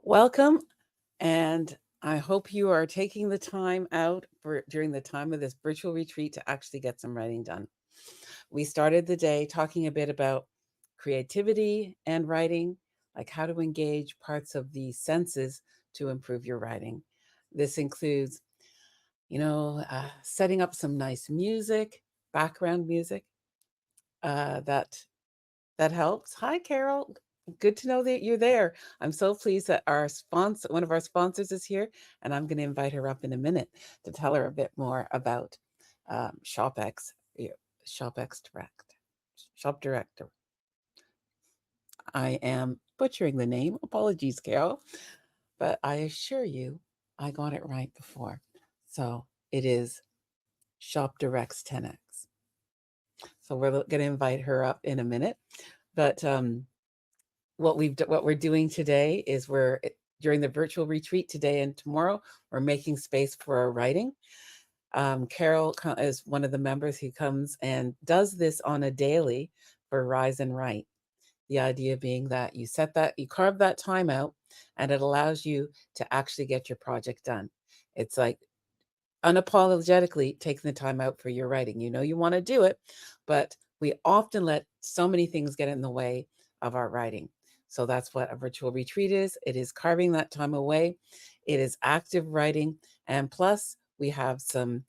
Welcome, and I hope you are taking the time out during the time of this virtual retreat to actually get some writing done. We started the day talking a bit about creativity and writing, like how to engage parts of the senses to improve your writing. This includes, setting up some nice music, background music that helps. Hi, Carol. Good to know that you're there. I'm so pleased that one of our sponsors is here, and I'm going to invite her up in a minute to tell her a bit more about ShopX, ShopX Direct, Shop Director. I am butchering the name. Apologies, Carol, but I assure you, I got it right before. So it is Shop Direct's 10x. So we're going to invite her up in a minute, but what we're doing today is during the virtual retreat today and tomorrow, we're making space for our writing. Carol is one of the members who comes and does this on a daily for Rise and Write. The idea being that you carve that time out, and it allows you to actually get your project done. It's like unapologetically taking the time out for your writing. You know you want to do it, but we often let so many things get in the way of our writing. So that's what a virtual retreat is. It is carving that time away. It is active writing. And plus, we have some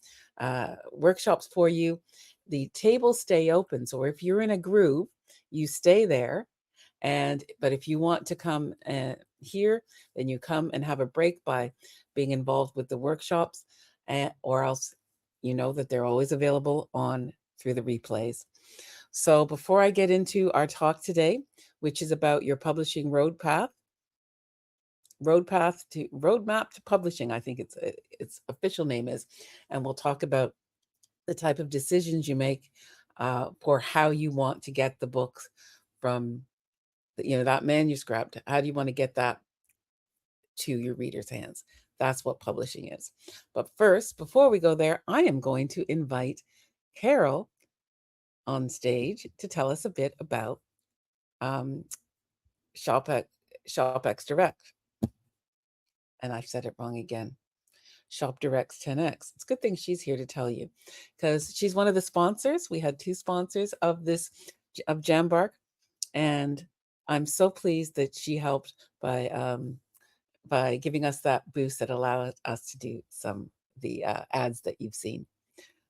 workshops for you. The tables stay open. So if you're in a groove, you stay there. But if you want to come here, then you come and have a break by being involved with the workshops, or else you know that they're always available through the replays. So before I get into our talk today, which is about your publishing roadmap to publishing, I think its official name is, and we'll talk about the type of decisions you make for how you want to get the books from that manuscript. How do you want to get that to your reader's hands? That's what publishing is. But first, before we go there, I am going to invite Carol on stage to tell us a bit about ShopX Direct. And I've said it wrong again. Shop Direct's 10x. It's a good thing she's here to tell you, because she's one of the sponsors. We had two sponsors of Jambark, and I'm so pleased that she helped by giving us that boost that allowed us to do some of the ads that you've seen.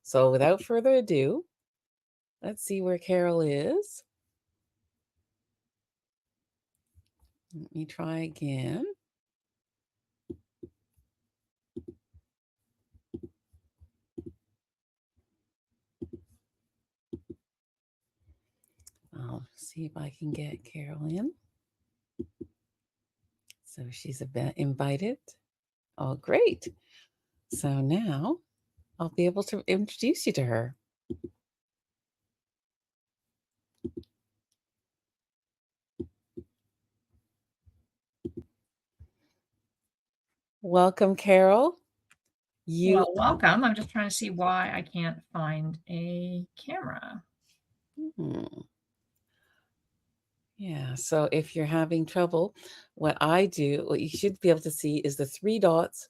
So without further ado, let's see where Carol is. Let me try again. I'll see if I can get Carol in. So she's invited. Oh, great. So now I'll be able to introduce you to her. Welcome, Carol. Well, welcome. I'm just trying to see why I can't find a camera. Yeah, so if you're having trouble, what you should be able to see is the three dots,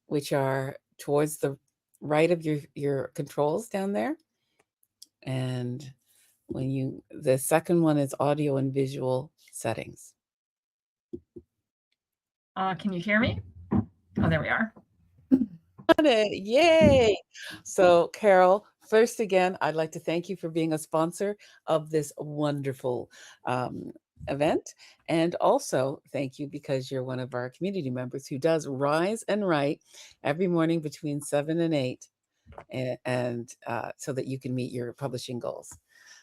which are towards the right of your controls down there. And the second one is audio and visual settings. Can you hear me? Oh, there we are. Got it. Yay. So, Carol, first again, I'd like to thank you for being a sponsor of this wonderful event. And also thank you because you're one of our community members who does Rise and Write every morning between 7 and 8, and so that you can meet your publishing goals.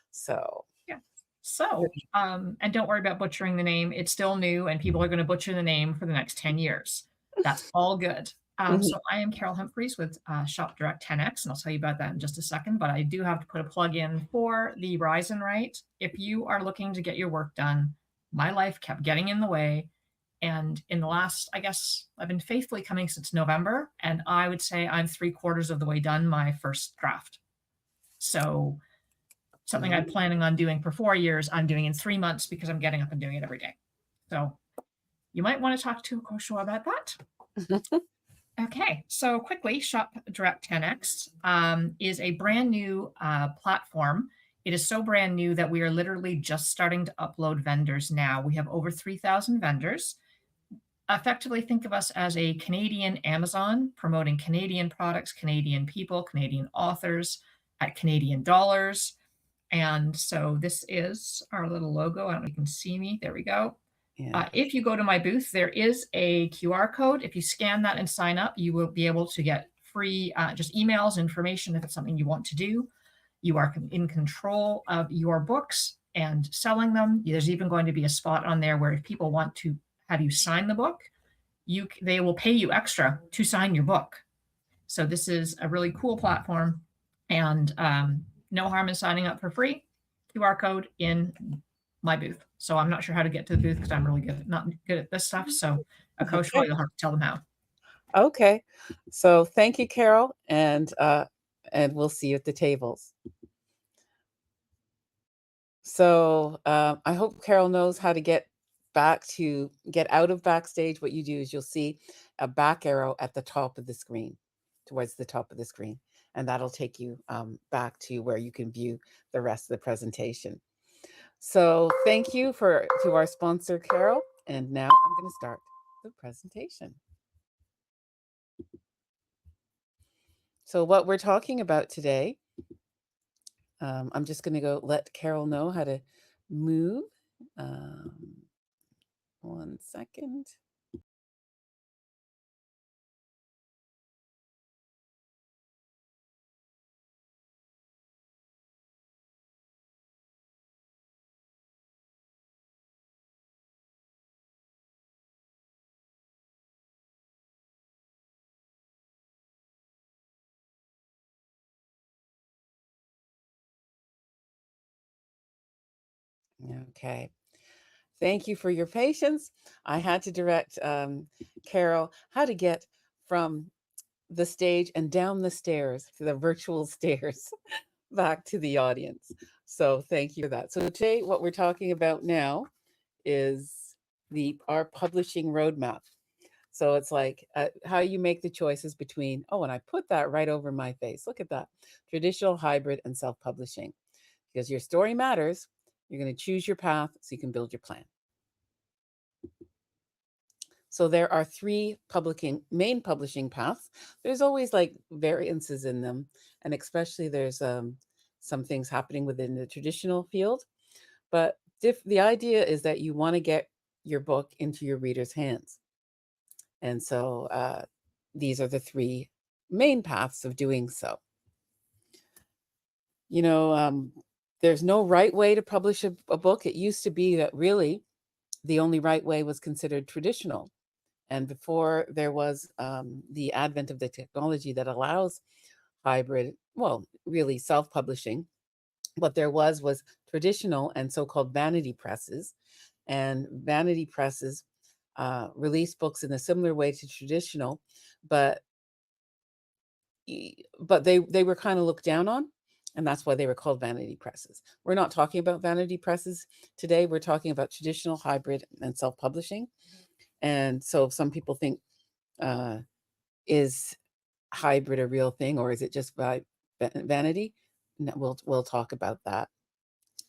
So yeah. So, and don't worry about butchering the name. It's still new, and people are going to butcher the name for the next 10 years. That's all good. So I am Carol Humphreys with Shop Direct 10X, and I'll tell you about that in just a second. But I do have to put a plug in for the Rise and Write. If you are looking to get your work done, my life kept getting in the way. And in the last, I guess, I've been faithfully coming since November, and I would say I'm 3/4 of the way done my first draft. So something I'm planning on doing for 4 years, I'm doing in 3 months because I'm getting up and doing it every day. So you might want to talk to Kosho about that. Okay, so quickly, Shop Direct 10X is a brand new platform. It is so brand new that we are literally just starting to upload vendors now. We have over 3,000 vendors. Effectively, think of us as a Canadian Amazon promoting Canadian products, Canadian people, Canadian authors at Canadian dollars. And so this is our little logo. I don't know if you can see me. There we go. Yeah. If you go to my booth, there is a QR code. If you scan that and sign up, you will be able to get free just emails, information if it's something you want to do. You are in control of your books and selling them. There's even going to be a spot on there where if people want to have you sign the book, they will pay you extra to sign your book. So this is a really cool platform, and no harm in signing up for free. QR code in my booth. So I'm not sure how to get to the booth because I'm really not good at this stuff. So a coach, Okay. you'll have to tell them how. Okay. So thank you, Carol, and we'll see you at the tables. So I hope Carol knows how to get out of backstage. What you do is you'll see a back arrow at the top of the screen, towards the top of the screen, and that'll take you back to where you can view the rest of the presentation. So thank you to our sponsor, Carol, and now I'm going to start the presentation. So what we're talking about today, I'm just going to go let Carol know how to move. 1 second. Okay. Thank you for your patience. I had to direct Carol how to get from the stage and down the stairs, to the virtual stairs, back to the audience. So thank you for that. So today, what we're talking about now is our publishing roadmap. So it's like how you make the choices between, oh, and I put that right over my face. Look at that. Traditional, hybrid, and self-publishing. Because your story matters. You're going to choose your path so you can build your plan. So there are 3 main publishing paths. There's always like variances in them. And especially there's some things happening within the traditional field. But the idea is that you want to get your book into your reader's hands. And so these are the 3 main paths of doing so. There's no right way to publish a book. It used to be that really the only right way was considered traditional. And before there was the advent of the technology that allows hybrid, well, really self-publishing, what there was traditional and so-called vanity presses. And vanity presses released books in a similar way to traditional, but they were kind of looked down on. And that's why they were called vanity presses. We're not talking about vanity presses today. We're talking about traditional, hybrid, and self-publishing. And so some people think, is hybrid a real thing, or is it just vanity? We'll talk about that.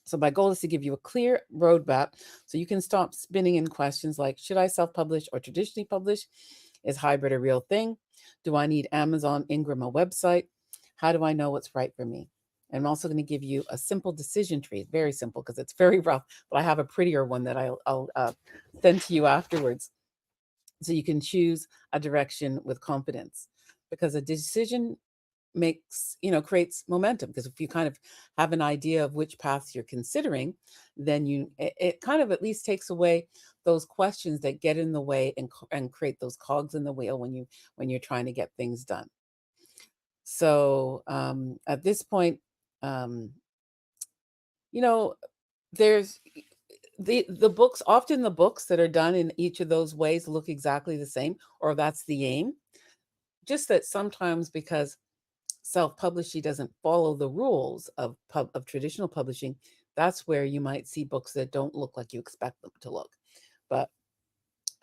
So my goal is to give you a clear roadmap so you can stop spinning in questions like, should I self-publish or traditionally publish? Is hybrid a real thing? Do I need Amazon, Ingram, a website? How do I know what's right for me? And I'm also going to give you a simple decision tree. Very simple because it's very rough, but I have a prettier one that I'll send to you afterwards. So you can choose a direction with confidence, because a decision creates momentum. Because if you kind of have an idea of which paths you're considering, then it kind of at least takes away those questions that get in the way and create those cogs in the wheel when you're trying to get things done. So at this point, there's the books, often the books that are done in each of those ways look exactly the same, or that's the aim. Just that sometimes, because self-publishing doesn't follow the rules of traditional publishing, that's where you might see books that don't look like you expect them to look. But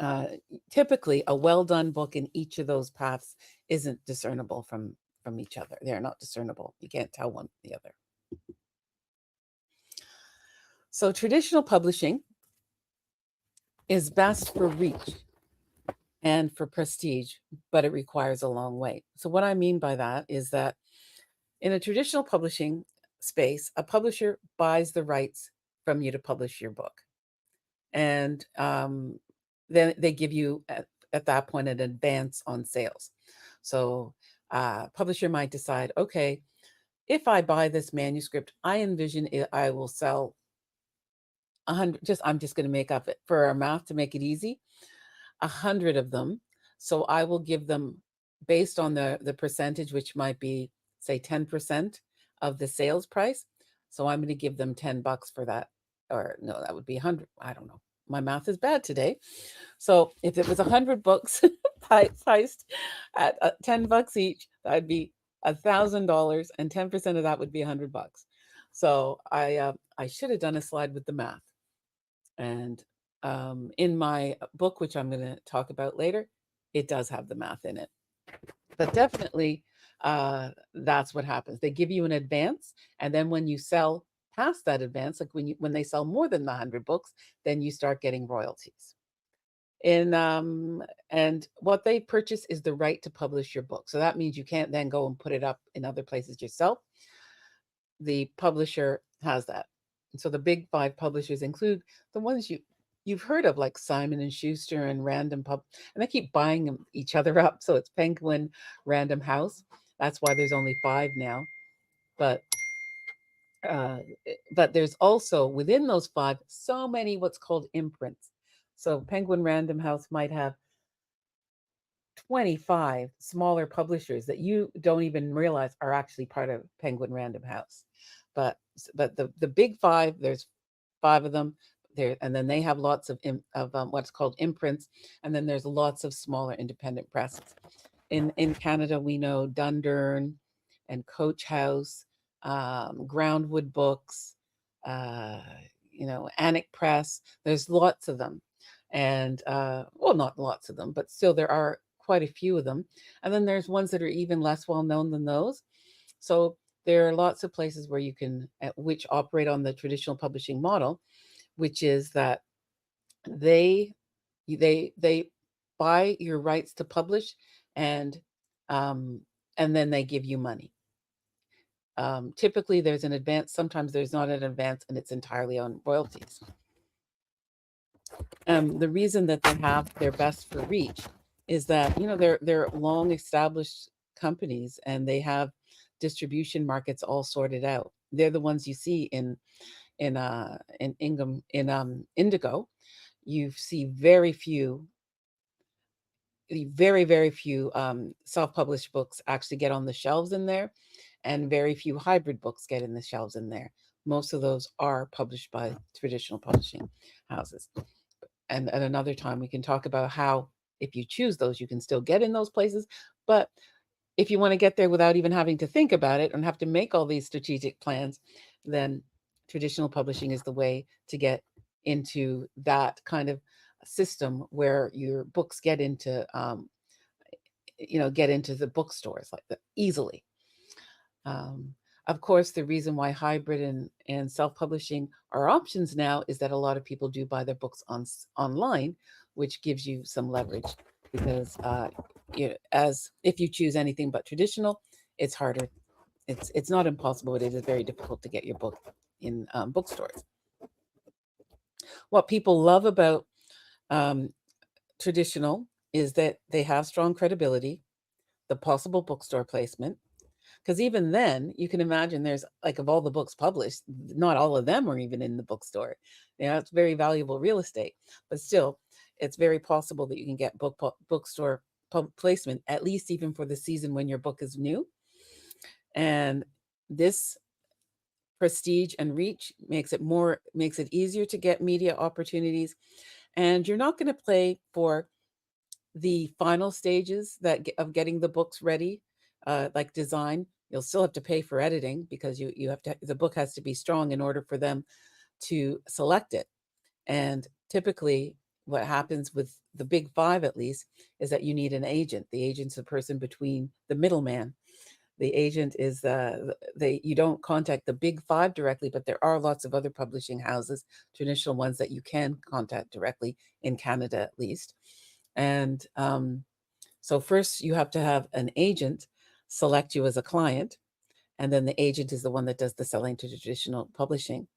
uh, typically a well done book in each of those paths isn't discernible from each other. They're not discernible. You can't tell one from the other. So traditional publishing is best for reach and for prestige, but it requires a long wait. So what I mean by that is that in a traditional publishing space, a publisher buys the rights from you to publish your book. And then they give you at that point an advance on sales. So publisher might decide, okay, if I buy this manuscript, I envision I will sell 100. I'm just going to make up it for our math to make it easy. 100 of them. So I will give them based on the percentage, which might be say 10% of the sales price. So I'm going to give them $10 for that, or no, that would be 100. I don't know. My math is bad today. So if it was 100 books priced at $10 each, that'd be $1,000, and 10% of that would be $100. So I should have done a slide with the math. And in my book, which I'm going to talk about later, it does have the math in it. But definitely, that's what happens. They give you an advance, and then when you sell past that advance, like when they sell more than the 100 books, then you start getting royalties. And what they purchase is the right to publish your book. So that means you can't then go and put it up in other places yourself. The publisher has that. And so the big five publishers include the ones you've heard of, like Simon and Schuster and Random Pub, and they keep buying each other up. So it's Penguin, Random House. That's why there's only five now. But there's also within those five so many what's called imprints. So Penguin Random House might have 25 smaller publishers that you don't even realize are actually part of Penguin Random House. But the big five, there's five of them there, and then they have lots of what's called imprints, and then there's lots of smaller independent presses. In Canada, we know Dundurn and Coach House, Groundwood Books, Anik Press. There's lots of them, and well, not lots of them, but still there are quite a few of them. And then there's ones that are even less well known than those. So there are lots of places where you can, which operate on the traditional publishing model, which is that they buy your rights to publish, and then they give you money. Typically, there's an advance. Sometimes there's not an advance, and it's entirely on royalties. The reason that they're best for reach is that they're long established companies, and they have distribution markets all sorted out. They're the ones you see in Indigo. You see very few self-published books actually get on the shelves in there, and very few hybrid books get in the shelves in there. Most of those are published by traditional publishing houses. And at another time, we can talk about how, if you choose those, you can still get in those places. But if you want to get there without even having to think about it and have to make all these strategic plans, then traditional publishing is the way to get into that kind of system where your books get into the bookstores like that easily. Of course, the reason why hybrid and self-publishing are options now is that a lot of people do buy their books online, which gives you some leverage, because as if you choose anything but traditional, it's harder. It's not impossible, but it is very difficult to get your book in bookstores. What people love about traditional is that they have strong credibility, the possible bookstore placement. Because even then, you can imagine there's, like, of all the books published, not all of them are even in the bookstore. It's very valuable real estate, but still, it's very possible that you can get bookstore placement, at least even for the season when your book is new. And this prestige and reach makes it easier to get media opportunities. And you're not going to play for the final stages of getting the books ready, like design. You'll still have to pay for editing, because the book has to be strong in order for them to select it. And typically, what happens with the big five, at least, is that you need an agent. The agent's the person between the middleman. The agent is you don't contact the big five directly, but there are lots of other publishing houses, traditional ones, that you can contact directly in Canada, at least. And so first you have to have an agent select you as a client, and then the agent is the one that does the selling to traditional publishing.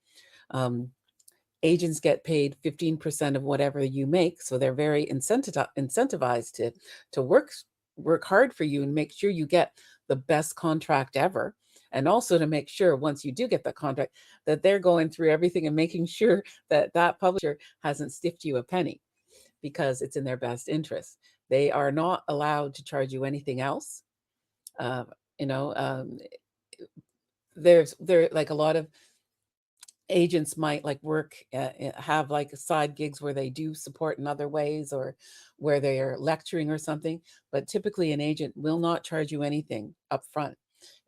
Agents get paid 15% of whatever you make, so they're very incentivized to work hard for you and make sure you get the best contract ever, and also to make sure once you do get the contract that they're going through everything and making sure that that publisher hasn't stiffed you a penny, because it's in their best interest. They are not allowed to charge you anything else. Uh, you know, there like a lot of agents might like work have like side gigs where they do support in other ways, or where they are lecturing or something, but typically an agent will not charge you anything up front.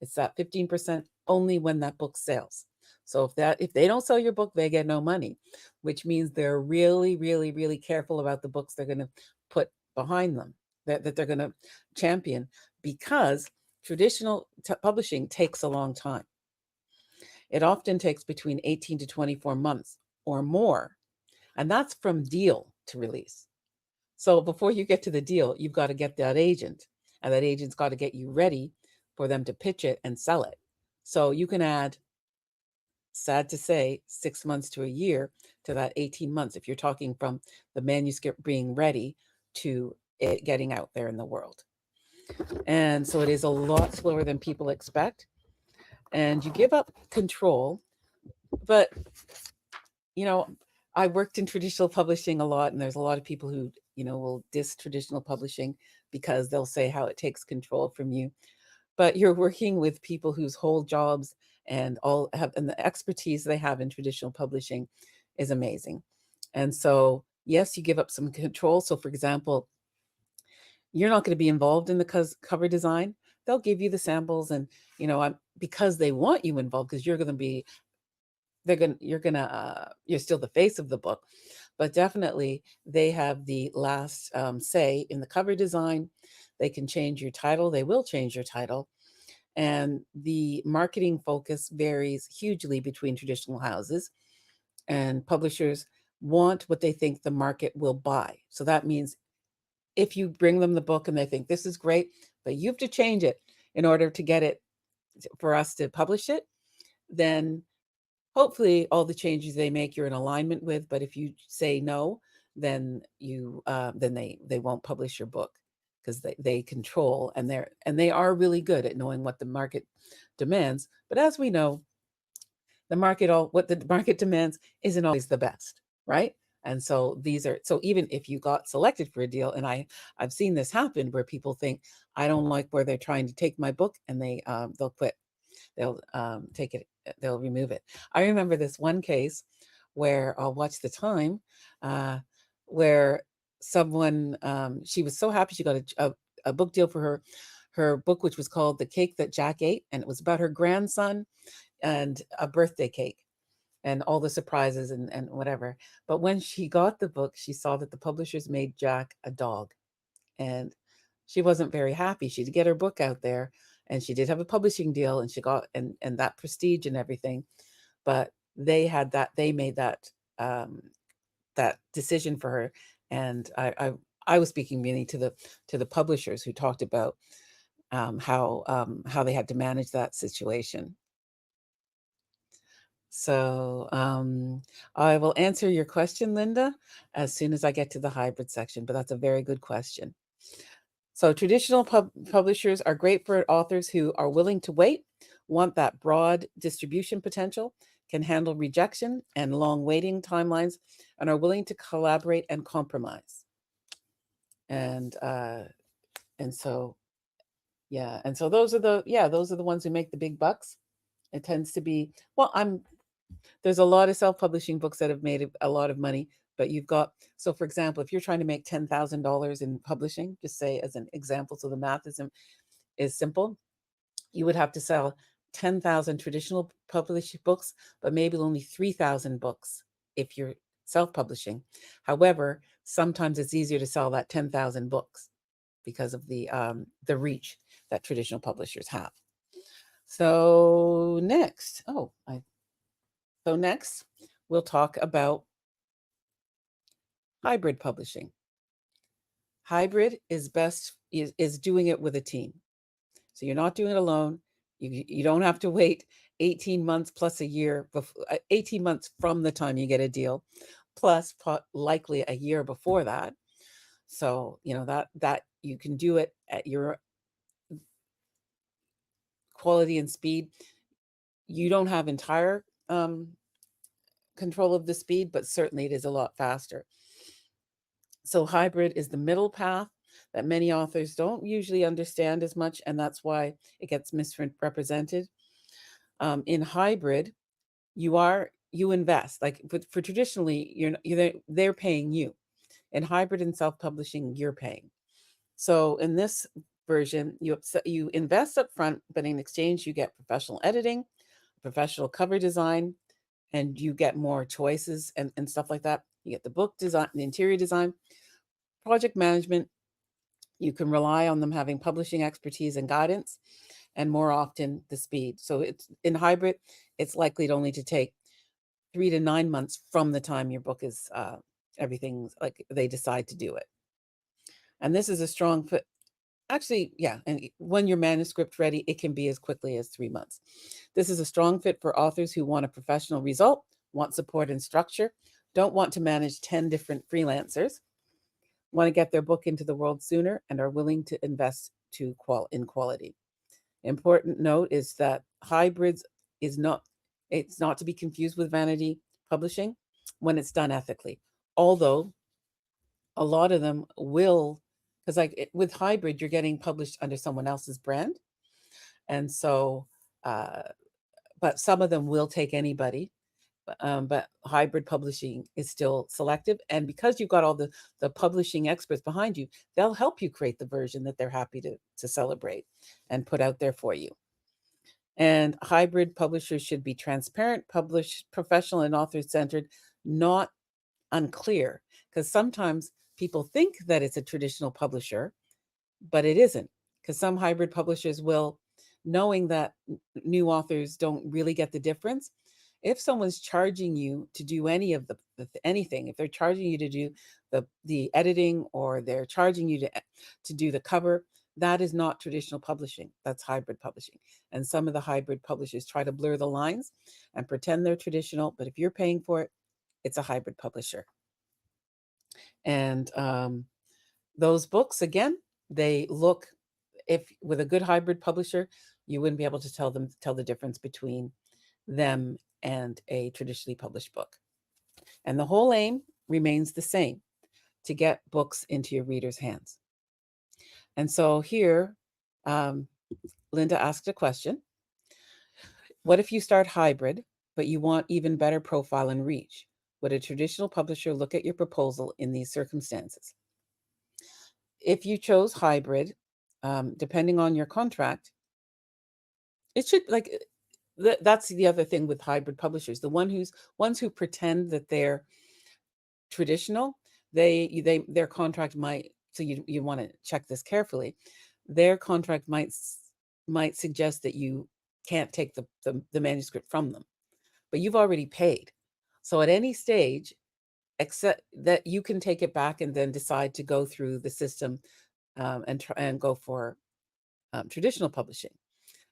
It's that 15% only when that book sells. So if they don't sell your book, they get no money, which means they're really, really, really careful about the books they're going to put behind them, that they're going to champion, because traditional publishing takes a long time. It often takes between 18 to 24 months or more, and that's from deal to release. So before you get to the deal, you've got to get that agent, and that agent's got to get you ready for them to pitch it and sell it. So you can add, sad to say, 6 months to a year to that 18 months if you're talking from the manuscript being ready to it getting out there in the world. And so it is a lot slower than people expect. And you give up control. But, I worked in traditional publishing a lot, and there's a lot of people who, will diss traditional publishing because they'll say how it takes control from you. But you're working with people whose whole jobs and the expertise they have in traditional publishing is amazing. And so, yes, you give up some control. So, for example, you're not going to be involved in the cover design. They'll give you the samples, and because they want you involved, because you're still the face of the book, but definitely they have the last say in the cover design. They can change your title. They will change your title. And the marketing focus varies hugely between traditional houses, and publishers want what they think the market will buy. So that means if you bring them the book and they think this is great, but you have to change it in order to get it for us to publish it, then hopefully all the changes they make you're in alignment with. But if you say no, then they won't publish your book, because they control, and they are really good at knowing what the market demands. But as we know, what the market demands isn't always the best, right? And so even if you got selected for a deal, and I've seen this happen where people think, I don't like where they're trying to take my book, and they'll quit. They'll take it, they'll remove it. I remember this one case where I'll watch the time, where someone, she was so happy she got a book deal for her book, which was called The Cake That Jack Ate, and it was about her grandson and a birthday cake and all the surprises and whatever. But when she got the book, she saw that the publishers made Jack a dog, and she wasn't very happy. She did get her book out there, and she did have a publishing deal, and she got and that prestige and everything. But they made that that decision for her. And I was speaking mainly to the publishers, who talked about how they had to manage that situation. So I will answer your question, Linda, as soon as I get to the hybrid section, but that's a very good question. So traditional publishers are great for authors who are willing to wait, want that broad distribution potential, can handle rejection and long waiting timelines, and are willing to collaborate and compromise. And so those are the ones who make the big bucks. It tends to be, there's a lot of self-publishing books that have made a lot of money, but so for example, if you're trying to make $10,000 in publishing, just say as an example, so the math is simple, you would have to sell 10,000 traditional published books, but maybe only 3,000 books if you're self-publishing. However, sometimes it's easier to sell that 10,000 books because of the reach that traditional publishers have. So next, next we'll talk about hybrid publishing. Hybrid is doing it with a team. So you're not doing it alone. You don't have to wait 18 months plus a year, 18 months from the time you get a deal, plus likely a year before that. So, that you can do it at your quality and speed. You don't have entire control of the speed, but certainly it is a lot faster. So hybrid is the middle path that many authors don't usually understand as much, and that's why it gets misrepresented. In hybrid, you invest. Like for traditionally, they're paying you. In hybrid and self-publishing, you're paying. So in this version, you invest up front, but in exchange, you get professional editing, professional cover design, and you get more choices and stuff like that. You get the book design, the interior design, project management. You can rely on them having publishing expertise and guidance, and more often the speed. So it's in hybrid, it's likely to only to take 3 to 9 months from the time your book is everything's like they decide to do it. And this is a strong fit. Actually, yeah, and when your manuscript's ready, it can be as quickly as 3 months. This is a strong fit for authors who want a professional result, want support and structure, don't want to manage 10 different freelancers, want to get their book into the world sooner, and are willing to invest in quality. Important note is that hybrids it's not to be confused with vanity publishing when it's done ethically. Although a lot of them will, because with hybrid, you're getting published under someone else's brand. And so, but some of them will take anybody. But hybrid publishing is still selective. And because you've got all the publishing experts behind you, they'll help you create the version that they're happy to celebrate and put out there for you. And hybrid publishers should be transparent, published, professional, and author-centered, not unclear. Because sometimes people think that it's a traditional publisher, but it isn't. Because some hybrid publishers will, knowing that new authors don't really get the difference, if someone's charging you to do any of anything, if they're charging you to do the editing, or they're charging you to do the cover, that is not traditional publishing. That's hybrid publishing. And some of the hybrid publishers try to blur the lines and pretend they're traditional, but if you're paying for it, it's a hybrid publisher. And those books, again, they look, if with a good hybrid publisher, you wouldn't be able to tell the difference between them and a traditionally published book. And the whole aim remains the same: to get books into your readers' hands. And so here, Linda asked a question. What if you start hybrid, but you want even better profile and reach? Would a traditional publisher look at your proposal in these circumstances? If you chose hybrid, depending on your contract, it should, like, that's the other thing with hybrid publishers. The ones who pretend that they're traditional, their contract might, so you want to check this carefully. Their contract might suggest that you can't take the manuscript from them, but you've already paid. So at any stage, except that, you can take it back and then decide to go through the system and go for traditional publishing.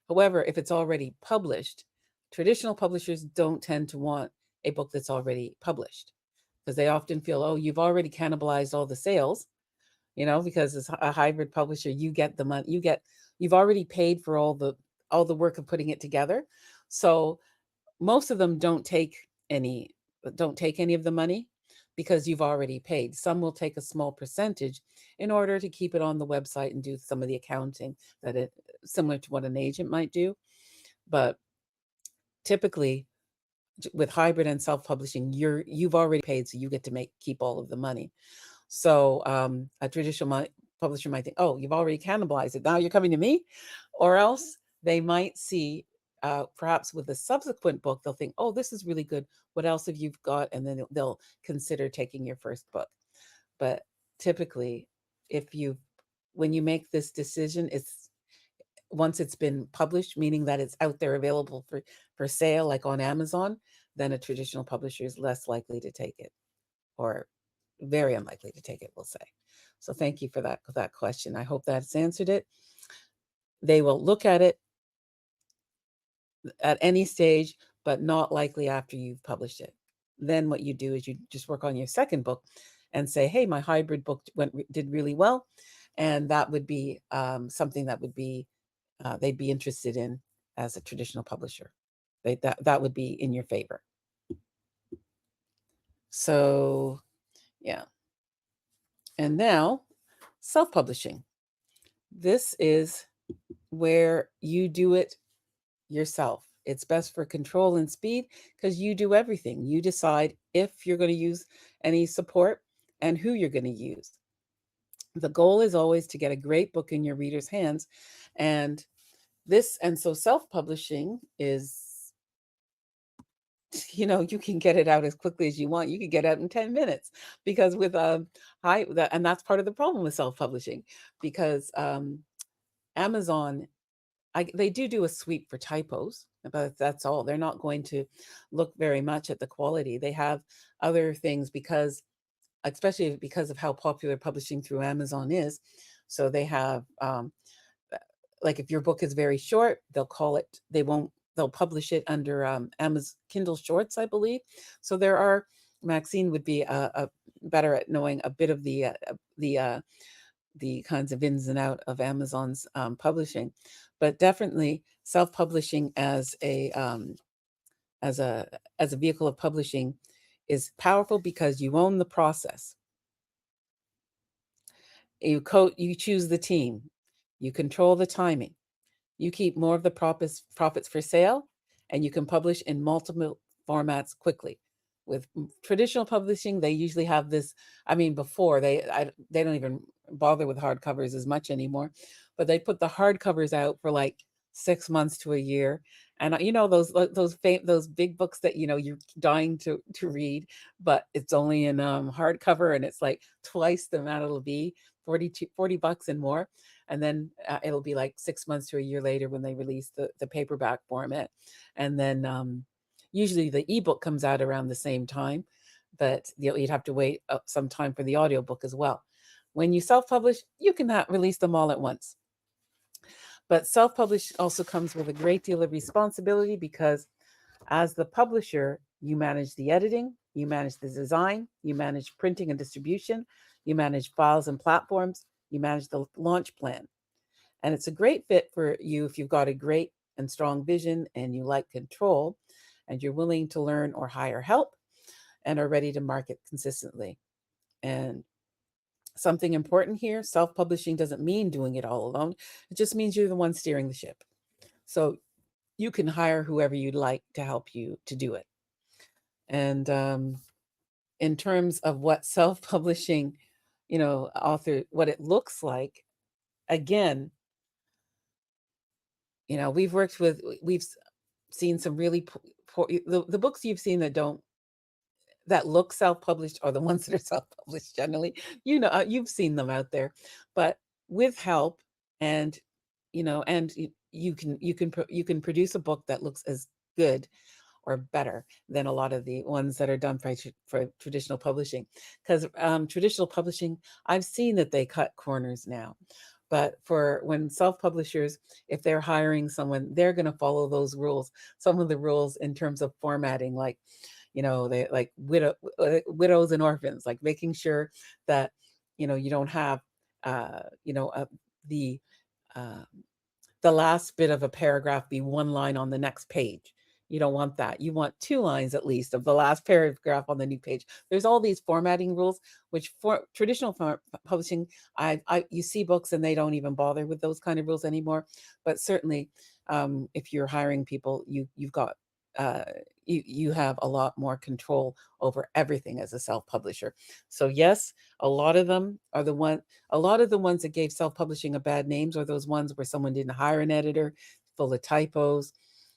However, if it's already published, traditional publishers don't tend to want a book that's already published, because they often feel, oh, you've already cannibalized all the sales, because as a hybrid publisher, you get the money, you've already paid for all the work of putting it together. So most of them don't take any of the money, because you've already paid. Some will take a small percentage in order to keep it on the website and do some of the accounting similar to what an agent might do. But typically with hybrid and self-publishing, you've already paid, so you get to keep all of the money. So a traditional publisher might think, oh, you've already cannibalized it, now you're coming to me. Or else they might see, perhaps with a subsequent book, they'll think, oh, this is really good, what else have you got? And then they'll consider taking your first book. But typically, if you when you make this decision, it's once it's been published, meaning that it's out there available for sale, like on Amazon, then a traditional publisher is less likely to take it, or very unlikely to take it, we'll say. So thank you for that question. I hope that's answered it. They will look at it at any stage, but not likely after you've published it. Then what you do is you just work on your second book and say, "Hey, my hybrid book did really well," and that would be something that would be they'd be interested in as a traditional publisher. That would be in your favor. So yeah, and now self-publishing. This is where you do it yourself. It's best for control and speed because you do everything. You decide if you're going to use any support and who you're going to use. The goal is always to get a great book in your reader's hands. And so self-publishing is, you can get it out as quickly as you want. You can get it out in 10 minutes because with and that's part of the problem with self-publishing because Amazon, they do a sweep for typos, but that's all. They're not going to look very much at the quality. They have other things especially because of how popular publishing through Amazon is. So they have, like if your book is very short, they'll publish it under Amazon Kindle Shorts, I believe. So Maxine would be better at knowing a bit of the kinds of ins and out of Amazon's publishing, but definitely self-publishing as a vehicle of publishing is powerful because you own the process. You choose the team, you control the timing, you keep more of the profits for sale, and you can publish in multiple formats quickly. With traditional publishing, they usually have this. I mean, before they don't even bother with hardcovers as much anymore, but they put the hardcovers out for like 6 months to a year, and those big books that you're dying to read, but it's only in hardcover, and it's like twice the amount it'll be, $40 and more. And then it'll be like 6 months to a year later when they release the paperback format. And then usually the ebook comes out around the same time, but you'd have to wait some time for the audiobook as well. When you self-publish, you can release them all at once. But self-publish also comes with a great deal of responsibility because as the publisher, you manage the editing, you manage the design, you manage printing and distribution, you manage files and platforms, you manage the launch plan. And it's a great fit for you if you've got a great and strong vision and you like control and you're willing to learn or hire help and are ready to market consistently. And something important here, self-publishing doesn't mean doing it all alone. It just means you're the one steering the ship. So you can hire whoever you'd like to help you to do it. And in terms of what self-publishing, what it looks like, again, we've seen some really poor, the books you've seen that look self-published are the ones that are self-published generally. You've seen them out there, but with help and you can produce a book that looks as good or better than a lot of the ones that are done for traditional publishing. Because traditional publishing, I've seen that they cut corners now. But for when self-publishers, if they're hiring someone, they're going to follow those rules. Some of the rules in terms of formatting, like, they like widows and orphans, like making sure that, you don't have, the uh, the last bit of a paragraph be one line on the next page. You don't want that. You want 2 lines at least of the last paragraph on the new page. There's all these formatting rules, which for traditional publishing, you see books and they don't even bother with those kind of rules anymore. But certainly, if you're hiring people, you've got you have a lot more control over everything as a self-publisher. So yes, a lot of them are a lot of the ones that gave self-publishing a bad names are those ones where someone didn't hire an editor, full of typos.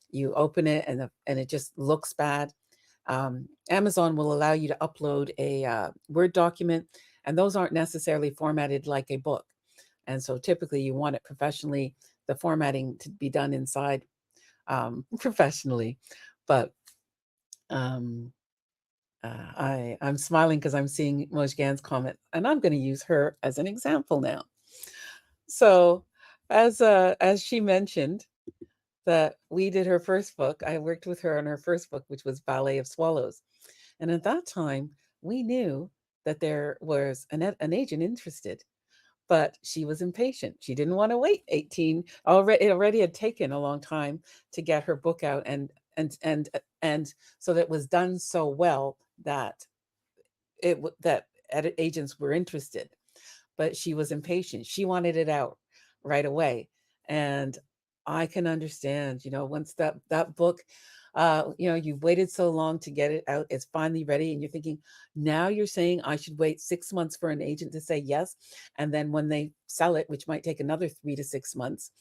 You open it and it just looks bad. Amazon will allow you to upload a Word document and those aren't necessarily formatted like a book. And so typically you want it professionally, the formatting to be done inside professionally. But um, I'm smiling because I'm seeing Mojgan's comment, and I'm going to use her as an example now. So, as she mentioned, that we did her first book. I worked with her on her first book, which was Ballet of Swallows, and at that time we knew that there was an agent interested, but she was impatient. She didn't want to wait 18. It already had taken a long time to get her book out, and so that was done so well that agents were interested, but she was impatient. She wanted it out right away. And I can understand, once that book, you've waited so long to get it out, it's finally ready, and you're thinking, now you're saying I should wait 6 months for an agent to say yes, and then when they sell it, which might take another 3 to 6 months,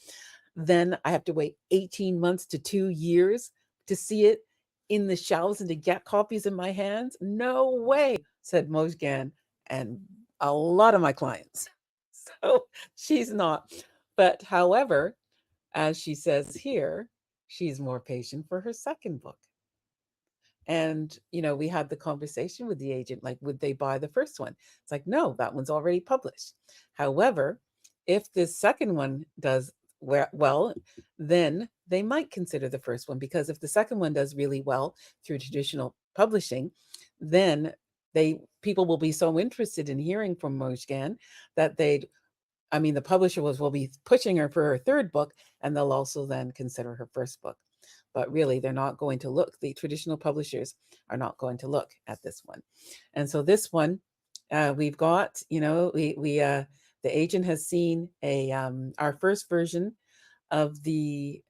then I have to wait 18 months to 2 years to see it in the shelves and to get copies in my hands? No way, said Mojgan and a lot of my clients. So she's not. But however, as she says here, she's more patient for her second book. And, we had the conversation with the agent, like, would they buy the first one? It's like, no, that one's already published. However, if this second one does well, then they might consider the first one, because if the second one does really well through traditional publishing, then people will be so interested in hearing from Mojgan that the publisher will be pushing her for her third book, and they'll also then consider her first book. But really, they're not going to look. The traditional publishers are not going to look at this one. And so this one, we've got, the agent has seen our first version of the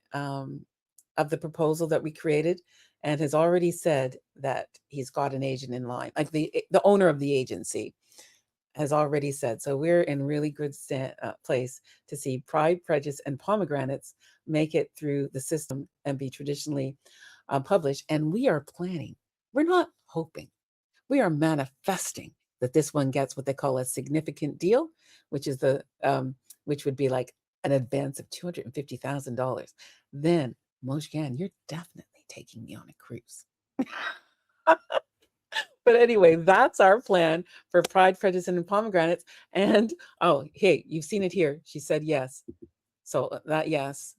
proposal that we created, and has already said that he's got an agent in line. Like the owner of the agency has already said. So we're in really good place to see Pride, Prejudice, and Pomegranates make it through the system and be traditionally published. And we are planning, we're not hoping, we are manifesting that this one gets what they call a significant deal, which is which would be like an advance of $250,000. Then, Mojgan, you're definitely taking me on a cruise. But anyway, that's our plan for Pride, Prejudice, and Pomegranates. And hey, you've seen it here. She said yes. So that yes,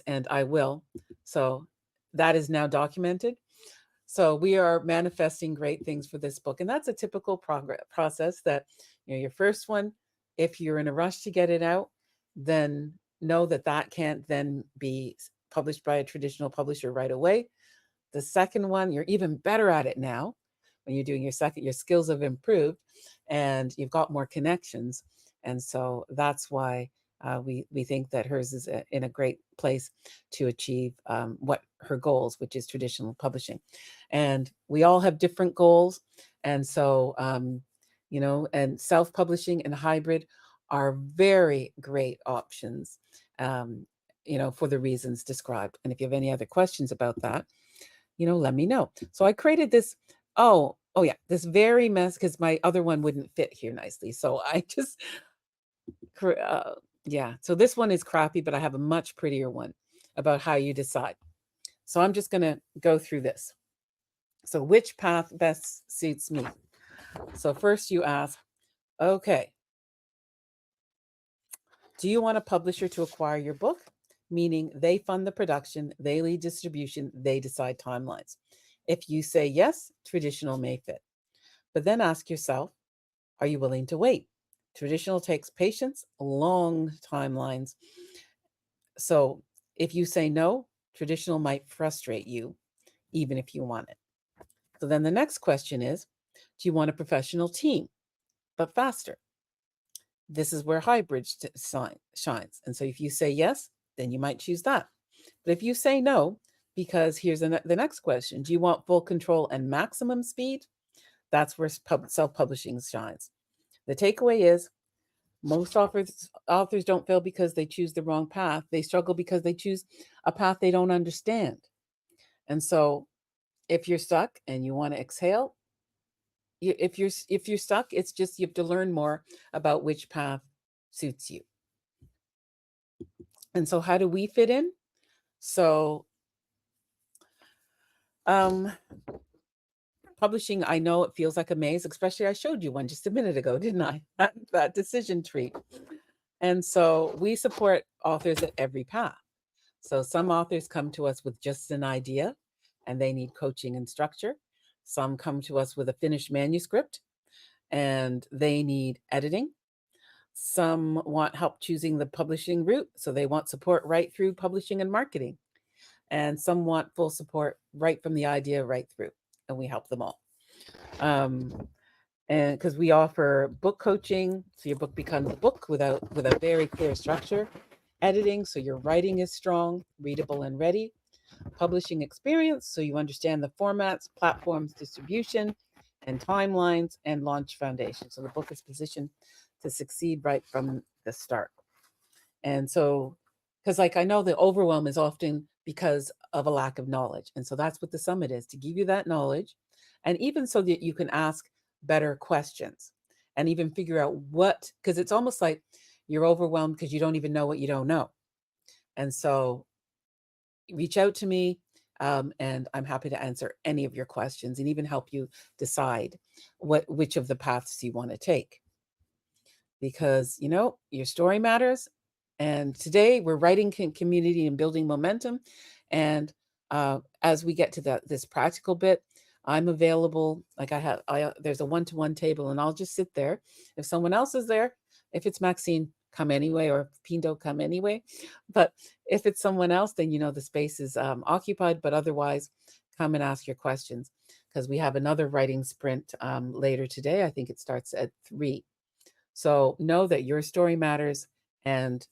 and I will. So that is now documented. So we are manifesting great things for this book. And that's a typical process that, your first one, if you're in a rush to get it out, then know that can't then be published by a traditional publisher right away. The second one, you're even better at it now. When you're doing your second, your skills have improved and you've got more connections. And so that's why we think that hers is in a great place to achieve what her goals, which is traditional publishing. And we all have different goals. And so, and self-publishing and hybrid are very great options, for the reasons described. And if you have any other questions about that, let me know. So I created this, yeah, this very mess, because my other one wouldn't fit here nicely. So I just, yeah. So this one is crappy, but I have a much prettier one about how you decide. So I'm just going to go through this. So which path best suits me? So first you ask, okay, do you want a publisher to acquire your book? Meaning they fund the production, they lead distribution, they decide timelines. If you say yes, traditional may fit. But then ask yourself, are you willing to wait? Traditional takes patience, long timelines. So if you say no, traditional might frustrate you, even if you want it. So then the next question is, do you want a professional team, but faster? This is where hybrid shines. And so if you say yes, then you might choose that. But if you say no, because here's the next question, do you want full control and maximum speed? That's where self-publishing shines. The takeaway is most authors don't fail because they choose the wrong path. They struggle because they choose a path they don't understand. And so if you're stuck and you want to exhale, if you're stuck, it's just you have to learn more about which path suits you. And so how do we fit in? So um publishing, I know it feels like a maze, especially I showed you one just a minute ago, didn't I? That decision tree. And so we support authors at every path. So some authors come to us with just an idea and they need coaching and structure. Some come to us with a finished manuscript and they need editing. Some want help choosing the publishing route, so they want support right through publishing and marketing. And some want full support right from the idea right through, and we help them all. And because we offer book coaching, so your book becomes a book with a very clear structure. Editing, so your writing is strong, readable, and ready. Publishing experience, so you understand the formats, platforms, distribution, and timelines, and launch foundation. So the book is positioned to succeed right from the start. And so, because like I know the overwhelm is often because of a lack of knowledge. And so that's what the summit is, to give you that knowledge. And even so that you can ask better questions and even figure out what, because it's almost like you're overwhelmed because you don't even know what you don't know. And so reach out to me, and I'm happy to answer any of your questions and even help you decide which of the paths you want to take. Because your story matters. And today we're writing community and building momentum. And as we get to this practical bit, I'm available. Like there's a one-to-one table, and I'll just sit there. If someone else is there, if it's Maxine, come anyway, or Pindo, come anyway. But if it's someone else, then the space is occupied. But otherwise, come and ask your questions, because we have another writing sprint later today. I think it starts at 3. So know that your story matters, and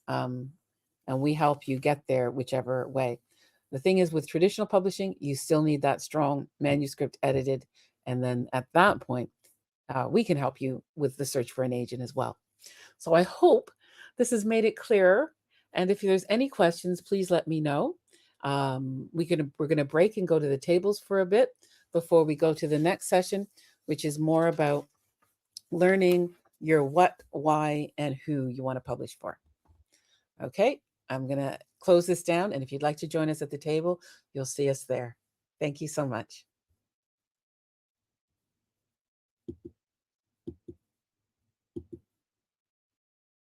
we help you get there whichever way. The thing is, with traditional publishing, you still need that strong manuscript edited, and then at that point, we can help you with the search for an agent as well. So I hope this has made it clearer. And if there's any questions, please let me know. We're gonna break and go to the tables for a bit before we go to the next session, which is more about learning your what, why, and who you want to publish for. Okay, I'm going to close this down. And if you'd like to join us at the table, you'll see us there. Thank you so much.